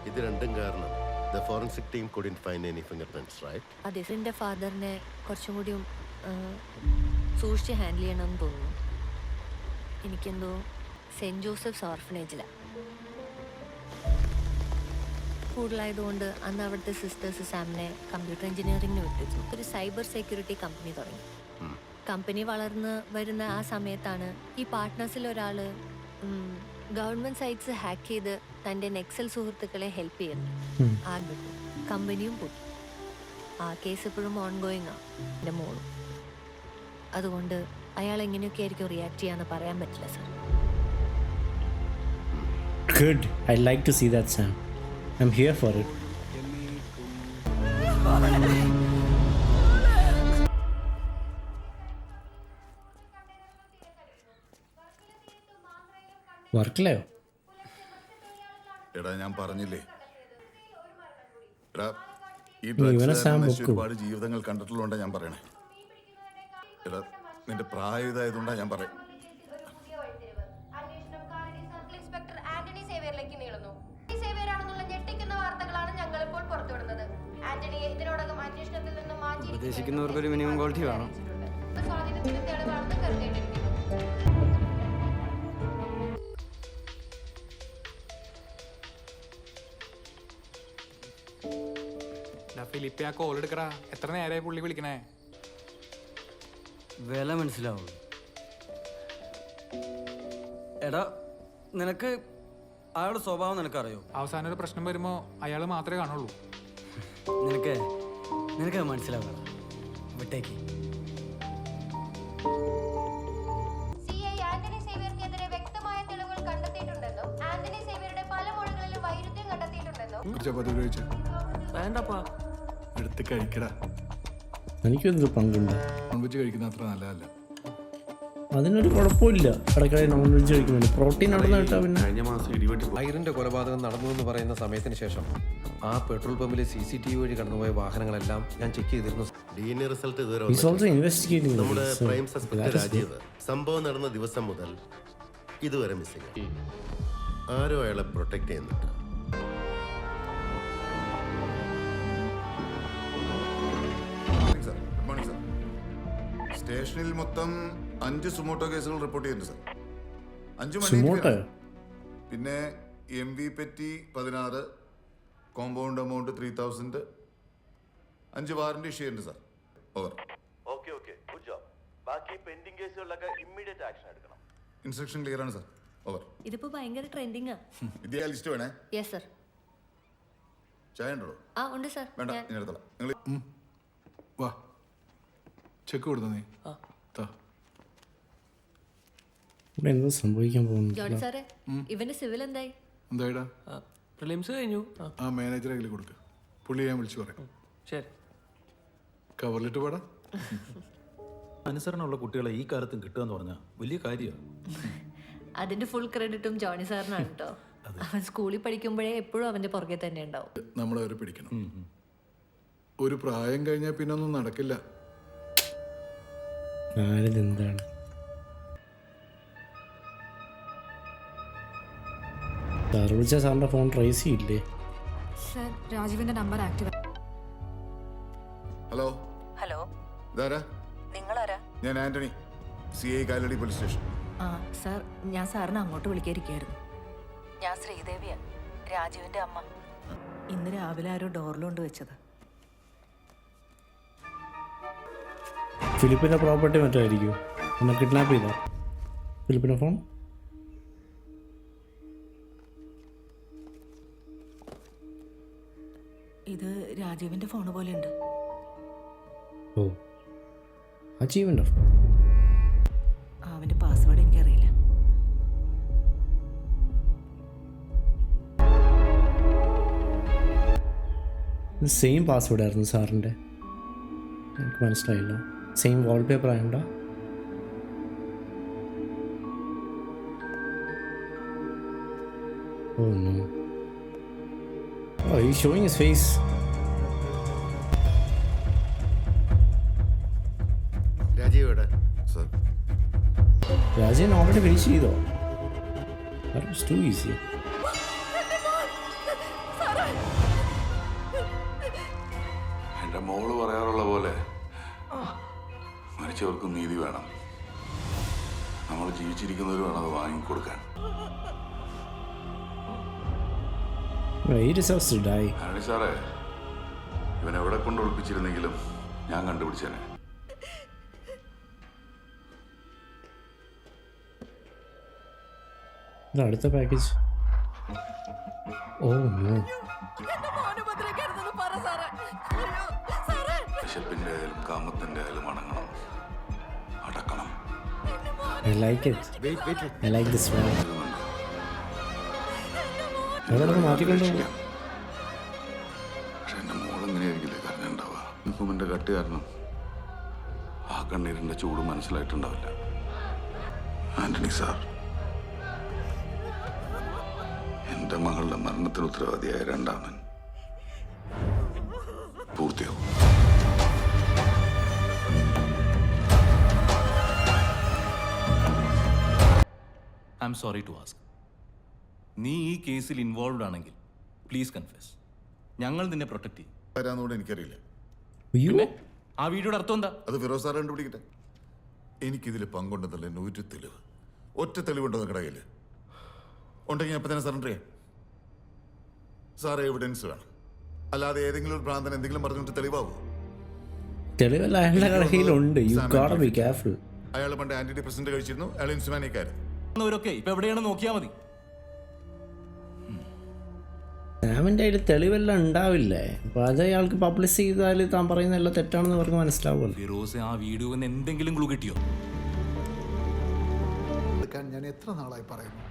ഇത് രണ്ടും കാരണം the forensic team couldn't find any fingerprints, right? അതെ, എൻ്റെ ഫാദറിനെ കുറച്ചും കൂടി സൂക്ഷിച്ച് ഹാൻഡിൽ ചെയ്യണമെന്ന് തോന്നുന്നു. എനിക്കെന്തോ സെൻറ്റ് ജോസഫ്സ് ഓർഫനേജിലാണ്. കൂടുതലായതുകൊണ്ട് അന്ന് അവിടുത്തെ സിസ്റ്റേഴ്സ് സാമിനെ കമ്പ്യൂട്ടർ എഞ്ചിനീയറിംഗിന് വിട്ടിച്ചു. ഒരു സൈബർ സെക്യൂരിറ്റി കമ്പനി തുടങ്ങി. കമ്പനി വളർന്ന് വരുന്ന ആ സമയത്താണ് ഈ പാർട്ട്നേഴ്സിൽ ഒരാൾ ഗവൺമെൻറ് സൈറ്റ്സ് ഹാക്ക് ചെയ്ത് തൻ്റെ നെക്സൽ സുഹൃത്തുക്കളെ ഹെൽപ്പ് ചെയ്യുന്നു. ആദ്യം കമ്പനിയും പോയി. ആ കേസ് ഇപ്പോഴും ഓൺഗോയിങ് ആണ്. എൻ്റെ മോളും. അതുകൊണ്ട് അയാൾ എങ്ങനെയൊക്കെ ആയിരിക്കും റിയാക്ട് ചെയ്യാന്ന് പറയാൻ പറ്റില്ല sir. Good. I like to see that, Sam. I'm here for it. വർക്കിലെയോ? എടാ, ഞാൻ പറഞ്ഞില്ലേ, എടാ ഈ ഇവനെ സാം ഡ്രഗ്സ് വെക്കൂ. ഒരുപാട് ജീവിതങ്ങൾ കണ്ടിട്ടുള്ളതുകൊണ്ടാണ് ഞാൻ പറയണേ. എടാ, നിന്റെ പ്രായം ഇതായതുകൊണ്ടാണ് ഞാൻ പറയാം. അന്വേഷണം കാലടി സർക്കിൾ ഇൻസ്പെക്ടർ ആന്റണി സേവ്യറിലേക്ക് നീളുന്നു. സേവ്യറാണെന്നുള്ള ഞെട്ടിക്കുന്ന വാർത്തകളാണ് ഞങ്ങൾ ഇപ്പോൾ പുറത്തുവിടുന്നത്. ആന്റണിയെ ഇതിനോടകം അന്വേഷണത്തിൽ നിന്ന് മാറ്റി ഉദ്ദേശിക്കുന്നവർക്ക് ഒരു മിനിമം ക്വാളിറ്റി വേണം. സ്വാധീനത്തിന് തെളിവാണെന്ന് കരുതേണ്ടിയിരിക്കുന്നു. ഫിലിപ്പി ആ കോൾ എടുക്കടാ. എത്ര നേരമായി പുള്ളി വിളിക്കണേ? വില മനസ്സിലാവുള്ളൂ. എടാ, നിനക്ക് അയാളുടെ സ്വഭാവം നിനക്കറിയോ? അവസാനം ഒരു പ്രശ്നം വരുമ്പോ അയാൾ മാത്രമേ കാണുള്ളൂ. നിനക്ക് മനസ്സിലാവുക. വിട്ടേക്ക്. CI ആന്റണി സേവ്യർക്കെതിരെ വ്യക്തമായ തെളിവുകൾ കണ്ടെത്തിയിട്ടുണ്ടെന്നും ആന്റണി സേവ്യറുടെ പല മൊഴികളിലും വൈരുദ്ധ്യം കണ്ടെത്തിയിട്ടുണ്ടെന്നും. വേണ്ടപ്പാ, എടുത്ത് കഴിക്കടാ. എനിക്കെന്ത് പങ്കുണ്ട്? നോൺ വെജ് കഴിക്കുന്ന അത്ര നല്ലതല്ല. അതിനൊരു കുഴപ്പമില്ല. ഇടയ്ക്കിടെ നോൺ വെജ് കഴിക്കുന്നുണ്ട്. പ്രോട്ടീൻ അവിടെ നിന്ന് കിട്ടാൻ. പിന്നെ കഴിഞ്ഞ മാസം ഇടിവെട്ടി അയറിന്റെ കൊലപാതകം നടന്നു എന്ന് പറയുന്ന സമയത്തിന് ശേഷം ആ പെട്രോൾ പമ്പിലെ CCTV വഴി കടന്നുപോയ വാഹനങ്ങളെല്ലാം ഞാൻ ചെക്ക് ചെയ്തിരുന്നു. DNA റിസൾട്ട് ഇതുവരെ he's also investigating this. നമ്മുടെ So prime suspect that is Rajeev സംഭവം നടന്ന ദിവസം മുതൽ ഇതുവരെ മിസ്സിംഗ്. ആരോ അയാളെ പ്രൊട്ടക്ട് ചെയ്യുന്നുണ്ട്. Good morning sir. സ്റ്റേഷനിൽ മൊത്തം 5 സുമോട്ടോ കേസുകൾ റിപ്പോർട്ട് ചെയ്യുന്നുണ്ട് സാർ. 5 സുമോട്ടോ? പിന്നെ MV petty 16, compound amount 3000, 5 warranty issue ഉണ്ട് sir. Over. Okay, good job. ബാക്കി പെൻഡിംഗ് കേസുകളിലൊക്കെ ഇമ്മീഡിയറ്റ് ആക്ഷൻ എടുക്കണം. ഇൻസ്ട്രക്ഷൻ ക്ലിയർ ആണ് സാർ. ഓവർ. ഇതിപ്പോ ഭയങ്കര ട്രെൻഡിങ് ആ. വിദ്യ ലിസ്റ്റ് വേണേ? Yes sir. ചായ ഉണ്ടോ? ആ ഉണ്ട് സർ. വേണ്ട, ഞാൻ എടുത്തോളാം. നിങ്ങൾ വാ, ചെക്ക് കൊടുത്ത നീ. ഇവിടെ എന്തോ സംഭവിക്കാൻ ജോണി പോകുന്നു. സാറേ, ഇവന്റെ സിവിൽ എന്തായി? എന്തായിടാ? പ്രിലിംസ് കഴിഞ്ഞു. ആ മാനേജറെ കയ്യിൽ കൊടുക്ക്. പുള്ളി ഞാൻ വിളിച്ചു പറയാം. ശരി. കവറിലിട്ട് പാടാ. അനുസരണമുള്ള കുട്ടികളെ ഈ കാലത്തും കിട്ടുക എന്ന് പറഞ്ഞാൽ വലിയ കാര്യമാണ്. അതിന്റെ ഫുൾ ക്രെഡിറ്റും ജോണി സാറിനാണ് കേട്ടോ. അവൻ സ്കൂളിൽ പഠിക്കുമ്പോഴേ എപ്പോഴും അവന്റെ പുറകെ തന്നെ ഉണ്ടാവും. നമ്മളവരെ പിടിക്കണം. ഒരു പ്രായം കഴിഞ്ഞാൽ പിന്നെ ഒന്നും നടക്കില്ല. ആരിതെന്താണ്? സാർ വിളിച്ചാൽ സാറിൻ്റെ ഫോൺ ട്രേസ് ചെയ്യില്ലേ? സർ രാജീവിന്റെ നമ്പർ ആക്റ്റീവ്. ഹലോ ഹലോ, ഇതാരാ? നിങ്ങളാരാ? ഞാൻ Antony, CI Kalady police station. ആ സാർ, ഞാൻ സാറിനെ അങ്ങോട്ട് വിളിക്കാതിരിക്കായിരുന്നു. ഞാൻ ശ്രീദേവിയാ, രാജീവിന്റെ അമ്മ. ഇന്ന് രാവിലെ ആരോ ഡോറിലുകൊണ്ട് വെച്ചത്. ഫിലിപ്പിൻ്റെ പ്രോപ്പർട്ടി മറ്റായിരിക്കും. എന്നെ കിഡ്നാപ്പ് ചെയ്താ ഫിലിപ്പിൻ്റെ ഫോൺ? ഇത് രാജീവിന്റെ ഫോണ് പോലെയുണ്ട്. ഓ, അച്ചീവ്മെൻ്റ് ഓഫ് അവന്റെ പാസ്വേഡ് എനിക്കറിയില്ല. സെയിം പാസ്വേഡ് ആയിരുന്നു സാറിൻ്റെ. എനിക്ക് മനസ്സിലായില്ല. സെയിം വാൾപേപ്പർ ആയതുകൊണ്ടാ? Oh no. Oh, he's showing his face. Rajeev sir. Rajan already finish ചെയ്തോ? That was too easy. എൻ്റെ മോള് പറയാറുള്ള പോലെ മരിച്ചവർക്ക് നീതി വേണം. നമ്മൾ ജീവിച്ചിരിക്കുന്നവർ വേണം അത് വാങ്ങിക്കൊടുക്കാൻ. He deserves to die. ആരണി സാറേ, ഇവൻ എവിടെ കൊണ്ട് ഒളിപ്പിച്ചിരുന്നെങ്കിലും ഞാൻ കണ്ടുപിടിച്ചേനെ. അടുത്ത പാക്കേജ്. Oh no. വിശപ്പിൻ്റെ ആയാലും കാമത്തിൻ്റെ ആയാലും അടങ്ങണം, അടക്കണം. I like it. I like this one. അതൊക്കെ മാറ്റിക്കൊണ്ടു. പക്ഷെ എൻ്റെ മോളെങ്ങനെയായിരിക്കില്ലേ കരഞ്ഞുണ്ടാവുക. ഇൻഫോമിൻ്റെ കട്ട് കാരണം ആ കണ്ണീരിൻ്റെ ചൂട് മനസ്സിലായിട്ടുണ്ടാവില്ല. ആന്റണി സാർ, എൻ്റെ മകളുടെ മരണത്തിന് ഉത്തരവാദിയായ രണ്ടാമൻ പൂർത്തിയാവും. I am sorry to ask, നീ ഈ കേസിൽ ഇൻവോൾവ് ആണെങ്കിൽ പ്ലീസ് കൺഫെസ്. ഞങ്ങൾ നിന്നെ പ്രൊട്ടക്ട് ചെയ്യും. വരാന്നോട് എനിക്കറിയില്ല. അയ്യോ, ആ വീഡിയോയുടെ അർത്ഥം എന്താ? അത് ഫിറോസ് സാർ കണ്ടുപിടിക്കട്ടെ. എനിക്കിതിൽ പങ്കുണ്ടെന്നല്ലേ ഒരു തെളിവ്, ഒറ്റ തെളിവുണ്ടോ നിങ്ങളുടെ കയ്യിൽ? ഉണ്ടെങ്കിൽ അപ്പം തന്നെ സറണ്ടർ ചെയ്യാം. സാർ എവിഡൻസ് വേണം, അല്ലാതെ ഏതെങ്കിലും ഒരു ഭ്രാന്തൻ എന്തെങ്കിലും പറഞ്ഞിട്ട് തെളിവാകും. തെളിവല്ല അയാളുടെ കടയിലുണ്ട്. You gotta be careful. അയാൾ പണ്ട് ആന്റി ഡിപ്രസന്റ് കഴിച്ചിരുന്നു. അയാൾ ഇൻസുമാനിക്കായിരുന്നു. വരൊക്കെ ഇപ്പൊ എവിടെയാണ് നോക്കിയാൽ മതി. സാമിൻ്റെ അതിൽ തെളിവെല്ലാം ഉണ്ടാവില്ലേ? അപ്പോൾ അത് അയാൾക്ക് പബ്ലിഷ് ചെയ്താൽ താൻ പറയുന്ന എല്ലാം തെറ്റാണെന്ന് അവർക്ക് മനസ്സിലാവുമല്ലോ. ഫിറോസ്, ആ വീഡിയോന്ന് എന്തെങ്കിലും ക്ലൂ കിട്ടിയോ? ഞാൻ എത്ര നാളായി പറയുന്നു.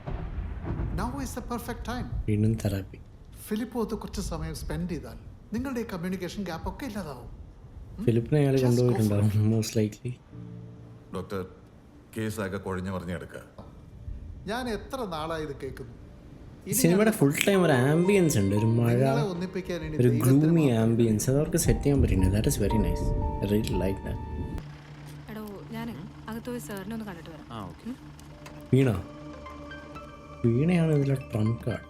Now is the perfect time. വീണ്ടും തെറാപ്പി. ഫിലിപ്പോത്ത് കുറച്ച് സമയം സ്പെൻഡ് ചെയ്താൽ നിങ്ങളുടെ ഈ കമ്മ്യൂണിക്കേഷൻ ഗ്യാപ്പ് ഒക്കെ ഇല്ലാതാവും. ഫിലിപ്പിനെ അയാൾ കൊണ്ടുപോയിട്ടുണ്ടാവും മോസ്റ്റ് ലൈക്ലി. ഡോക്ടർ, കേസാകെ കുഴഞ്ഞു പറഞ്ഞെടുക്കുക. ഞാൻ എത്ര നാളായി ഇത് കേൾക്കുന്നു. സിനിമയുടെ ഫുൾ ടൈം ഒരു ആംബിയൻസ് ഉണ്ട്, ഒരു മഴ, ഒന്നിപ്പിക്കാൻ ഇനി ഒരു ഗ്ലൂമി ആംബിയൻസ്. അതവർക്ക് സെറ്റ് ചെയ്യാൻ പറ്റുന്നത്. That is very nice. I really like that. എടോ, ഞാൻ അകത്ത് പോയി സാറിനെ ഒന്ന് കണ്ടിട്ട് വരാം. വീണയാണ് ഇതിലെ Trump card.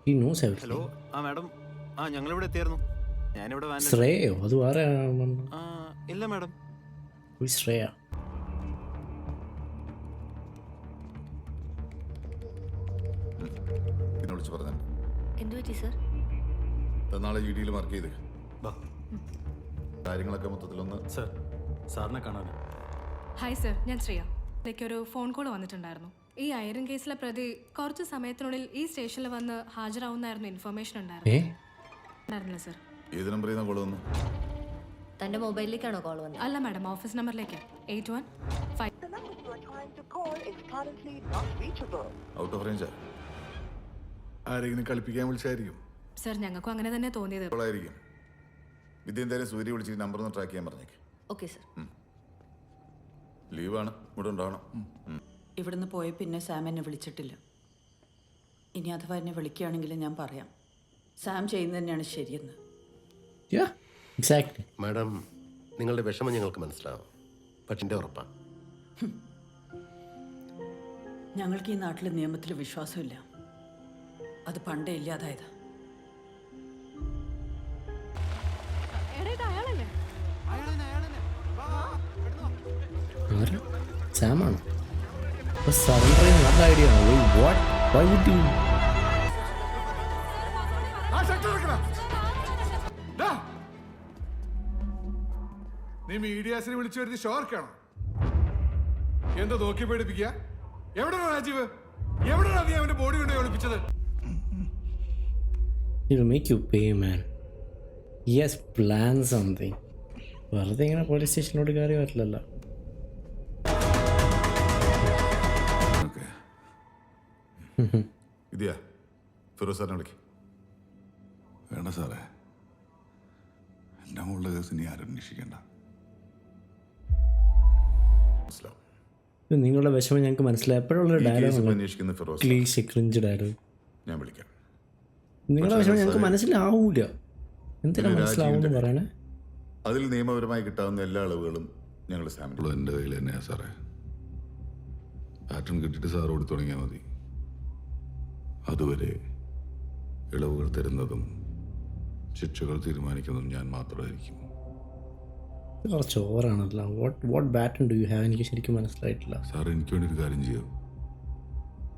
He knows everything. Hello, ആ മാഡം, ആ ഞങ്ങളിവിടെ എത്തിയായിരുന്നു. ഞാനിവിടെ ശ്രേയോ? അത് വേറെ ഇല്ല മാഡം. ശ്രേയ. വിളിച്ച് പറഞ്ഞു. എന്തു പറ്റി സർ? നാളെ GD മാർക്ക് ചെയ്ത് കാര്യങ്ങളൊക്കെ മൊത്തത്തിലൊന്ന്. സർ, സാറിനെ കാണാൻ. ഹായ് സർ, ഞാൻ ശ്രേയ. ഇതിലേക്ക് ഒരു ഫോൺ കോൾ വന്നിട്ടുണ്ടായിരുന്നു. ഈ ഐറൻ കേസിലെ പ്രതി കുറച്ച് സമയത്തിനുള്ളിൽ ഈ സ്റ്റേഷനിൽ വന്ന് ഹാജരാവുന്നായിരുന്നു ഇൻഫർമേഷൻ ഉണ്ടായിരുന്നില്ല സർ. ഏത് നമ്പറിൽ നിന്നാണ് കോൾ വന്നു? തന്റെ മൊബൈലിലേക്കാണോ കോൾ വന്നത്? അല്ല മാഡം, ഓഫീസ് നമ്പറിലേക്ക് 8155. ഔട്ട് ഓഫ് റേഞ്ചാ? ആരെങ്കിലും കളിപ്പിക്കാൻ വിളിച്ചായിരിക്കും സർ. ഞങ്ങൾക്കും അങ്ങനെ തന്നെ തോന്നിയത്. ആയിരിക്കും. വിദ്യ എന്തായാലും സൂര്യ വിളിച്ചിട്ട് നമ്പർ ഒന്ന് ട്രാക്ക് ചെയ്യാൻ പറഞ്ഞേക്ക്. Okay sir. ലീവാണ്, ഇവിടെ ഉണ്ടാവണം. ഇവിടുന്ന് പോയ പിന്നെ സാം എന്നെ വിളിച്ചിട്ടില്ല. ഇനി അഥവാ എന്നെ വിളിക്കുകയാണെങ്കിൽ ഞാൻ പറയാം സാം ചെയ്യുന്നത് തന്നെയാണ് ശരിയെന്ന്. മാഡം, നിങ്ങളുടെ വിഷമം ഞങ്ങൾക്ക് മനസ്സിലാവും. പക്ഷെ എൻ്റെ ഉറപ്പാണ്, ഞങ്ങൾക്ക് ഈ നാട്ടിൽ നിയമത്തിൽ വിശ്വാസമില്ല. അത് പണ്ടേ ഇല്ലാതായതാ. ആരാ? സാമാണ്. അപ്പോൾ സറണ്ടർ ചെയ്യുന്ന നല്ല ഐഡിയ ആണ്. വാട്ട് വൈ വുഡ് യു നീ മീഡിയാസിനെ വിളിച്ചു വരുത്തി ഷോർക്കാണോ? എന്താ നോക്കി പേടിപ്പിക്കുക? എവിടെയാ രാജീവ്? എവിടെയാ നീ അവന്റെ ബോഡി കൊണ്ട് ഒളിപ്പിച്ചത്? It will make you pay, man. He has planned something. വെറുതെ ഇങ്ങനെ പോലീസ് സ്റ്റേഷനിലോട്ട് കയറി പറ്റില്ലല്ലോ. ഇതെയാ ഫിറോസ് സാറിനെ വിളിക്കും. വേണ്ട സാറേ, എൻ്റെ മുകളിലെ കേസ് ഇനി ആരും അന്വേഷിക്കണ്ട. മനസ്സിലാവും. ഇത് നിങ്ങളുടെ വിഷമം ഞങ്ങൾക്ക് മനസ്സിലായി. എപ്പോഴുള്ള ഈ കേസ് ഡയലോഗ് അന്വേഷിക്കുന്ന ഫിറോസ് ക്ലീശ ക്രിഞ്ച് ഡയലോഗ്. ഞാൻ വിളിക്കാം. നിങ്ങളുടെ വിഷമം ഞങ്ങൾക്ക് മനസ്സിലാവൂല. എന്തിനാ മനസ്സിലാവുമെന്ന് പറയണേ? അതിൽ നിയമപരമായി കിട്ടാവുന്ന എല്ലാ അളവുകളും ഞങ്ങൾ സാമ്പിൾ എൻ്റെ കയ്യിൽ തന്നെയാണ് സാറേ. പാറ്റേൺ കിട്ടിയിട്ട് സാർ ഓടി തുടങ്ങിയാൽ മതി. അതുവരെ ഇളവുകൾ തരുന്നതും ശിക്ഷകൾ തീരുമാനിക്കുന്നതും ഞാൻ മാത്രമായിരിക്കും. കുറച്ച് ഓവറാണല്ലോ. What baton do you have? എനിക്ക് ശരിക്കും മനസ്സിലായിട്ടില്ല. സാർ എനിക്ക് വേണ്ടി ഒരു കാര്യം ചെയ്യും.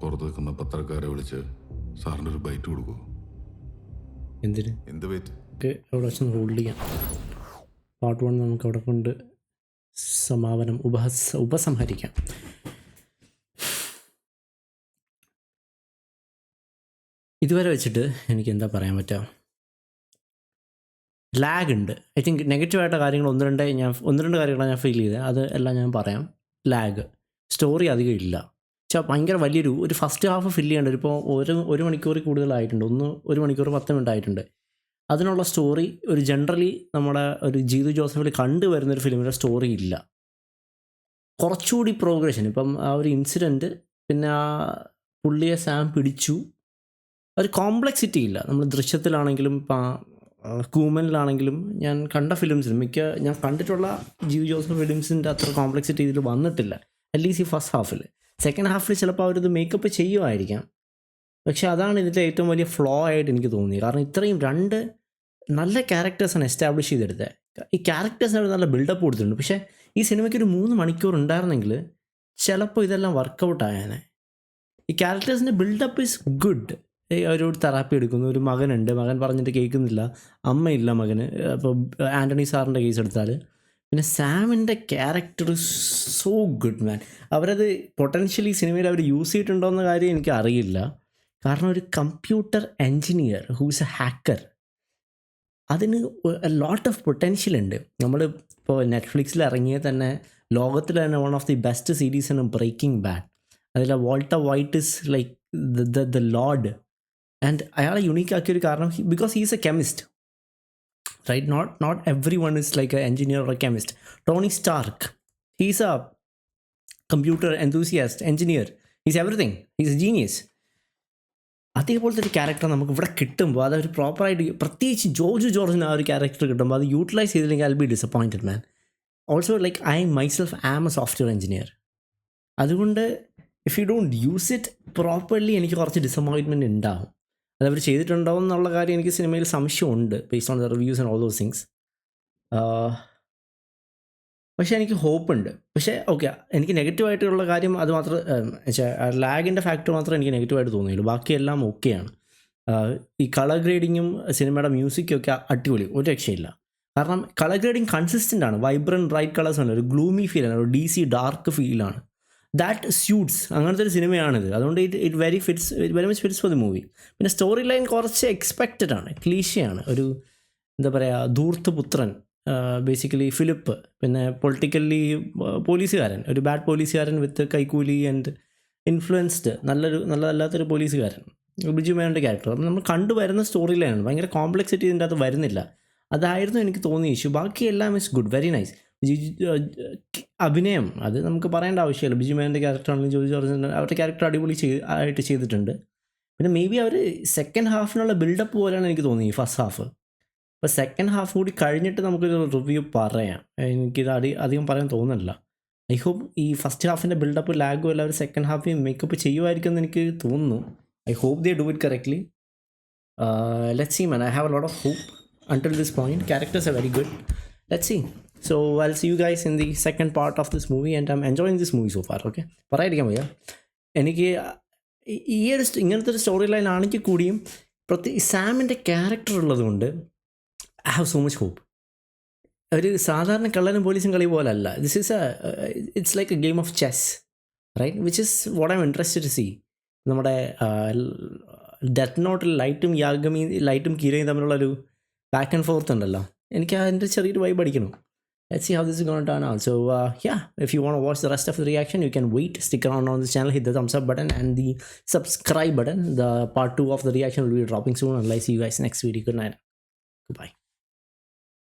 പുറത്ത് നിൽക്കുന്ന പത്രക്കാരെ വിളിച്ച് സാറിൻ്റെ ഒരു ബൈറ്റ് കൊടുക്കുമോ? എന്തിന്? എന്ത് ബൈറ്റ്? അവിടെ വെച്ച് ഹോൾഡ് ചെയ്യാം. പാർട്ട് 1 നമുക്ക് അവിടെ കൊണ്ട് സമാപനം ഉപസംഹരിക്കാം. ഇതുവരെ വെച്ചിട്ട് എനിക്ക് എന്താ പറയാൻ പറ്റുക? ലാഗ് ഉണ്ട്. ഐ തിങ്ക് നെഗറ്റീവായിട്ട് കാര്യങ്ങൾ ഒന്ന് രണ്ട് കാര്യങ്ങളാണ് ഞാൻ ഫീൽ ചെയ്തത്. അത് എല്ലാം ഞാൻ പറയാം. ലാഗ്, സ്റ്റോറി അധികം ഇല്ല. ഭയങ്കര ഒരു ഫസ്റ്റ് ഹാഫ് ഫില്ല് ചെയ്യേണ്ട ഇപ്പോൾ ഒരു മണിക്കൂറിൽ കൂടുതലായിട്ടുണ്ട്. 1 മണിക്കൂർ 10 മിനിറ്റ് ആയിട്ടുണ്ട്. അതിനുള്ള സ്റ്റോറി ഒരു ജനറലി നമ്മുടെ ഒരു ജീതു ജോസഫിൽ കണ്ടുവരുന്നൊരു ഫിലിമിൻ്റെ സ്റ്റോറി ഇല്ല. കുറച്ചുകൂടി പ്രോഗ്രഷൻ, ഇപ്പം ആ ഒരു ഇൻസിഡൻറ്റ്, പിന്നെ ആ പുള്ളിയെ സാം പിടിച്ചു, ഒരു കോംപ്ലക്സിറ്റി ഇല്ല. നമ്മൾ ദൃശ്യത്തിലാണെങ്കിലും കൂമനിലാണെങ്കിലും ഞാൻ കണ്ട ഫിലിംസിൽ ഞാൻ കണ്ടിട്ടുള്ള ജീതു ജോസഫ് ഫിലിംസിൻ്റെ അത്ര കോംപ്ലക്സിറ്റി ഇതിൽ വന്നിട്ടില്ല. അറ്റ്ലീസ്റ്റ് ഈ ഫസ്റ്റ് ഹാഫിൽ. സെക്കൻഡ് ഹാഫിൽ ചിലപ്പോൾ അവരിത് മേക്കപ്പ് ചെയ്യുമായിരിക്കാം. പക്ഷെ അതാണ് ഇതിൻ്റെ ഏറ്റവും വലിയ ഫ്ലോ ആയിട്ട് എനിക്ക് തോന്നി. കാരണം ഇത്രയും 2 നല്ല ക്യാരക്ടേഴ്സാണ് എസ്റ്റാബ്ലിഷ് ചെയ്തെടുത്തത്. ഈ ക്യാരക്ടേഴ്സിന് നല്ല ബിൽഡപ്പ് കൊടുത്തിട്ടുണ്ട്. പക്ഷേ ഈ സിനിമയ്ക്ക് ഒരു 3 മണിക്കൂർ ഉണ്ടായിരുന്നെങ്കിൽ ചിലപ്പോൾ ഇതെല്ലാം വർക്കൗട്ട് ആയേനെ. ഈ ക്യാരക്ടേഴ്സിൻ്റെ ബിൽഡപ്പ് ഈസ് ഗുഡ്. അവരോട് തെറാപ്പി എടുക്കുന്നു, ഒരു മകനുണ്ട്, മകൻ പറഞ്ഞിട്ട് കേൾക്കുന്നില്ല, അമ്മയില്ല മകന്. അപ്പോൾ ആൻ്റണി സാറിൻ്റെ കേസ് എടുത്താൽ പിന്നെ സാമിൻ്റെ ക്യാരക്ടർ സോ ഗുഡ് മാൻ. അവരത് പൊട്ടൻഷ്യലി സിനിമയിൽ അവർ യൂസ് ചെയ്തിട്ടുണ്ടോ എന്ന കാര്യം എനിക്ക് അറിയില്ല. കാരണം ഒരു computer engineer whose A hacker, അതിന് ലോട്ട് ഓഫ് പൊട്ടൻഷ്യൽ ഉണ്ട്. നമ്മൾ ഇപ്പോൾ നെറ്റ്ഫ്ലിക്സിൽ ഇറങ്ങിയ തന്നെ ലോകത്തിൽ തന്നെ വൺ ഓഫ് ദി ബെസ്റ്റ് സീരീസാണ് ബ്രേക്കിംഗ് ബാഡ്. അതിൽ Walter White is like the lord. And അയാളെ യുണീക്കാക്കിയൊരു കാരണം because he is a chemist, right? Not everyone is like a engineer or a chemist. Tony Stark, he's a computer enthusiast, engineer, he's everything, he's a genius. അതേപോലത്തെ ഒരു character നമുക്ക് ഇവിടെ കിട്ടുമ്പോൾ അതൊരു പ്രോപ്പറായിട്ട്, പ്രത്യേകിച്ച് ജോർജിന് ആ ഒരു ക്യാരക്ടർ കിട്ടുമ്പോൾ അത് യൂട്ടിലൈസ് ചെയ്തില്ലെങ്കിൽ I will be disappointed man. Also like I myself am a software engineer. അതുകൊണ്ട് if you don't use it properly എനിക്ക് കുറച്ച് ഡിസപ്പോയിൻറ്റ്മെൻറ്റ് ഉണ്ടാവും. അതവർ ചെയ്തിട്ടുണ്ടാവും എന്നുള്ള കാര്യം എനിക്ക് സിനിമയിൽ സംശയമുണ്ട്, based on the reviews and all those things. പക്ഷേ എനിക്ക് ഹോപ്പുണ്ട്. പക്ഷേ ഓക്കെ, എനിക്ക് നെഗറ്റീവായിട്ടുള്ള കാര്യം അത് മാത്രം, ലാഗിൻ്റെ ഫാക്ടർ മാത്രമേ എനിക്ക് നെഗറ്റീവായിട്ട് തോന്നിയുള്ളൂ. ബാക്കിയെല്ലാം ഓക്കെയാണ്. ഈ കളർ ഗ്രേഡിങ്ങും സിനിമയുടെ മ്യൂസിക്കും ഒക്കെ അടിപൊളി, ഒരു രക്ഷയില്ല. കാരണം കളർ ഗ്രേഡിങ് കൺസിസ്റ്റൻ്റ് ആണ്, വൈബ്രൻറ്റ് ബ്രൈറ്റ് കളേഴ്സ് ആണ്, ഒരു ഗ്ലൂമി ഫീലാണ്, ഒരു DC ഡാർക്ക് ഫീലാണ്. ദാറ്റ് സ്യൂട്ട്സ് അങ്ങനത്തെ ഒരു സിനിമയാണിത്. അതുകൊണ്ട് it very much fits for the movie. പിന്നെ സ്റ്റോറി ലൈൻ കുറച്ച് എക്സ്പെക്റ്റഡ് ആണ്, ക്ലീശയാണ്. ഒരു എന്താ പറയുക, ധൂർത്തപുത്രൻ, ബേസിക്കലി ഫിലിപ്പ്, പിന്നെ പൊളിറ്റിക്കലി പോലീസുകാരൻ, ഒരു ബാഡ് പോലീസുകാരൻ വിത്ത് കൈക്കൂലി ആൻഡ് ഇൻഫ്ലുവൻസ്ഡ്, നല്ലതല്ലാത്തൊരു പോലീസുകാരൻ, ബിജു മേനോൻ്റെ ക്യാരക്ടർ. അപ്പം നമ്മൾ കണ്ടുവരുന്ന സ്റ്റോറി ലൈനാണ്, ഭയങ്കര കോംപ്ലക്സിറ്റി ഇതിൻ്റെ അകത്ത് വരുന്നില്ല. അതായിരുന്നു എനിക്ക് തോന്നിയ ഇഷ്യൂ. ബാക്കിയെല്ലാം ഇസ് ഗുഡ്, വെരി നൈസ്. അഭിനയം അത് നമുക്ക് പറയേണ്ട ആവശ്യമില്ല. ബിജു മേനോൻ്റെ ക്യാരക്ടറാണെങ്കിലും ജോജി ജോർജിൻ്റെ അവരുടെ ക്യാരക്ടർ അടിപൊളി ആയിട്ട് ചെയ്തിട്ടുണ്ട്. പിന്നെ മേ ബി അവർ സെക്കൻഡ് ഹാഫിനുള്ള ബിൽഡപ്പ് പോലെയാണ് എനിക്ക് തോന്നി ഈ ഫസ്റ്റ് ഹാഫ്. അപ്പോൾ സെക്കൻഡ് ഹാഫ് കൂടി കഴിഞ്ഞിട്ട് നമുക്കൊരു റിവ്യൂ പറയാം. എനിക്കിത് അധികം പറയാൻ തോന്നുന്നില്ല. ഐ ഹോപ്പ് ഈ ഫസ്റ്റ് ഹാഫിൻ്റെ ബിൽഡപ്പ് ലാഗും എല്ലാവരും സെക്കൻഡ് ഹാഫ് മേക്കപ്പ് ചെയ്യുമായിരിക്കും എന്ന് എനിക്ക് തോന്നുന്നു. I hope they do it correctly. Let's see, man. I have a lot of hope until this point. Characters are very good. Let's see. So I'll see you guys in the second part of this movie, and I'm enjoying this movie so far. Okay, പറയാതിരിക്കാൻ വയ്യ. എനിക്ക് ഈ ഒരു ഇങ്ങനത്തെ ഒരു story line ആണെങ്കിൽ കൂടിയും സാമിൻ്റെ ക്യാരക്ടർ ഉള്ളതുകൊണ്ട് I have so much hope. ഒരു സാധാരണ കള്ളനും പോലീസും കളി പോലെ അല്ല. This is it's like a game of chess, right, which is what I am interested to see. നമ്മുടെ ഡെത്ത് നോട്ടിൽ ലൈറ്റും കീരയും തമ്മിലുള്ളൊരു ബാക്ക് ആൻഡ് ഫോർത്ത് ഉണ്ടല്ലോ, എനിക്ക് അതിൻ്റെ ചെറിയൊരു വൈബ് അടിക്കണം. Let's see how this is going to turn out. So yeah, if you want to watch the rest of the reaction, you can wait, stick around on this channel, hit the thumbs up button and the subscribe button. The part 2 of the reaction will be dropping soon, and I'll see you guys next video. Good night. Goodbye.